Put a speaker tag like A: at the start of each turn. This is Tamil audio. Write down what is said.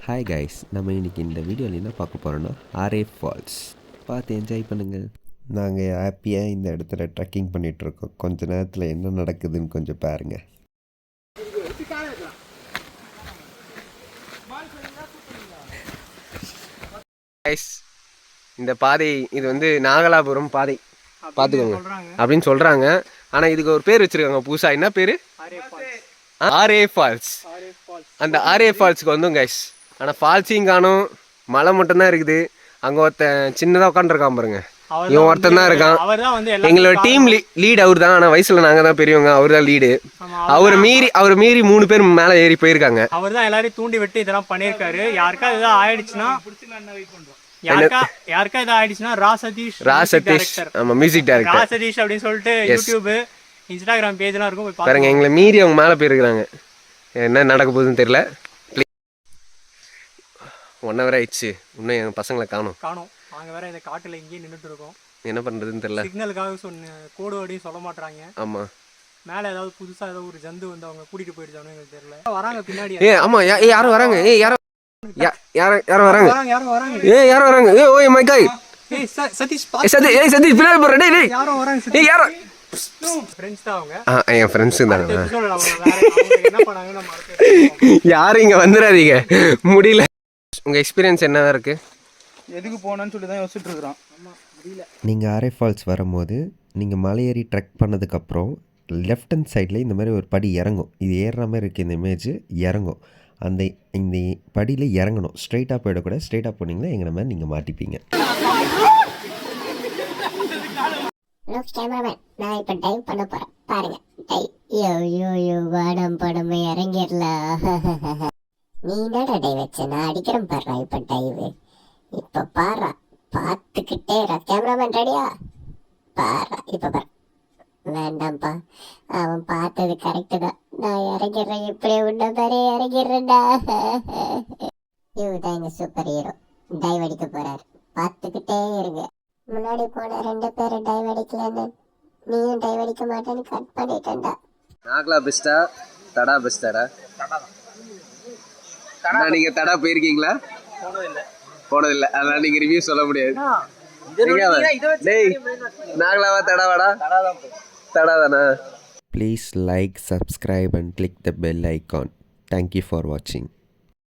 A: ஹாய் கைஸ், நம்ம இன்றைக்கி இந்த வீடியோவில் என்ன பார்க்க போகிறோன்னா ஆர்ஏ ஃபால்ஸ் பார்த்து என்ஜாய் பண்ணுங்கள். நாங்கள் ஹாப்பியாக இந்த இடத்துல ட்ரெக்கிங் பண்ணிகிட்ருக்கோம். கொஞ்ச நேரத்தில் என்ன நடக்குதுன்னு கொஞ்சம் பாருங்கள்.
B: கைஸ், இந்த பாதை இது வந்து நாகலாபுரம் பாதை பார்த்துக்கோங்க அப்படின்னு சொல்கிறாங்க. ஆனால் இதுக்கு ஒரு பேர் வச்சுருக்காங்க புதுசாக. என்ன பேர்? RA falls. அந்த ஆர்ஏ ஃபால்ஸுக்கு வந்தோம் கைஸ். ஆனால் ஃபால்ஸையும் காணும், மலை மட்டும்தான் இருக்குது. அங்கே ஒருத்தன் சின்னதாக உட்காந்துருக்கான் பாருங்க, இவன் ஒருத்தன் தான் இருக்கான். எங்களோட டீம் லீட் அவர் தான். ஆனால் வயசில் நாங்கள் தான் பெரியவங்க, அவர் தான் லீடு. அவர் மீறி 3 பேர் மேலே ஏறி போயிருக்காங்க.
C: அவர் தான் எல்லாரையும் தூண்டி விட்டு இதெல்லாம் பண்ணியிருக்காரு. யாருக்கா இதாக ஆயிடுச்சுன்னா யாருக்கா இதாக ஆயிடுச்சுன்னா ரா சதீஷ்,
B: ஆமாம், மியூசிக் டைரக்டர்
C: ரா சதீஷ் அப்படின்னு சொல்லிட்டு யூடியூப் இன்ஸ்டாகிராம் பேஜ்லாம் இருக்கும், போய்
B: பாருங்க. எங்களை மீறி அவங்க மேலே போயிருக்கிறாங்க. என்ன நடக்க போகுதுன்னு தெரியல. 1 hour ஆயிடுச்சு, இன்னும் எங்கள் பசங்களை காணும்.
C: நாங்கள் வேற இந்த காட்டில் இங்கேயே நின்றுட்டு இருக்கோம்.
B: என்ன பண்ணுறதுன்னு தெரியல.
C: சிக்னலுக்காக கோடு அப்படின்னு சொல்ல மாட்டாங்க.
B: ஆமாம்,
C: மேலே ஏதாவது புதுசாக ஏதாவது ஒரு ஜந்து வந்து அவங்க கூட்டிகிட்டு போயிடுச்சானு எங்களுக்கு தெரியல. வராங்க பின்னாடி.
B: ஆமாம், யாரும் வராங்க. யாரும் வராங்க. யாரும் வராங்க. ஓய் மை காய்.
C: சதீஷ்
B: பின்னாடி போகிறேன்.
C: யாரும் வராங்க.
B: யாரும்
C: ஃப்ரெண்ட்ஸ் தான் அவங்க.
B: என் ஃப்ரெண்ட்ஸு தான்.
C: என்ன பண்ணாங்கன்னு
B: யாரும் இங்கே வந்துடாதீங்க, முடியல. உங்கள் எக்ஸ்பீரியன்ஸ் என்னதான் இருக்குது?
C: எதுக்கு போனான்னு சொல்லி தான் யோசிச்சுட்டு இருக்கிறோம்.
A: நீங்கள் ஆர்ஏ ஃபால்ஸ் வரும்போது நீங்கள் மலை ஏறி ட்ரெக் பண்ணதுக்கப்புறம் லெஃப்ட் ஹேண்ட் சைடில் இந்த மாதிரி ஒரு படி இறங்கும். இது ஏறுற மாதிரி இருக்குது இந்த இமேஜ். இறங்கும். இந்த படியில் இறங்கணும். ஸ்ட்ரைட்டாக போயிடக்கூடாது. ஸ்ட்ரைட்டாக போனீங்கன்னா எங்களை மாதிரி நீங்கள் மாட்டிப்பீங்க.
D: கேமராமேன், நான் இப்போ டைவ் பண்ண போகிறேன், பாருங்க. படம் இறங்கிடலாம். நீ என்னடா டைவ் வச்ச? நான் அடிக்கிறேன் பாரு. இப்போ டைவ் இப்போ பாரு, பார்த்துக்கிட்டே கேமராமேன். ரெடியா? பாரு, இப்போ பாரு. வேண்டாம்ப்பா, அவன் பார்த்தது கரெக்டு தான். நான் இறங்கிடுறேன். இப்படியே உன்ன பாரு, இறங்கிடுறேன்டா. இவதான் எங்க சூப்பர் ஹீரோ. டைவ் அடிக்க போறாரு, பார்த்துக்கிட்டே இருங்க. முன்னாடி போன 2 பேரும் டைவ் அடிக்கலன்னு நீயும் டைவ் அடிக்க மாட்டேன்னு கட் பண்ணிட்டேன்டா.
B: நாகலா பெஸ்டா, தடா பெஸ்டாடா? நீங்க தடா போயிருக்கீங்களா? போனதில்லை, அதனால நீங்க ரிவ்யூ சொல்ல முடியாது. நாகலாவா தடாவாடா? தடா தானா?
A: Please like, subscribe and click the bell icon. Thank you for வாட்சிங்.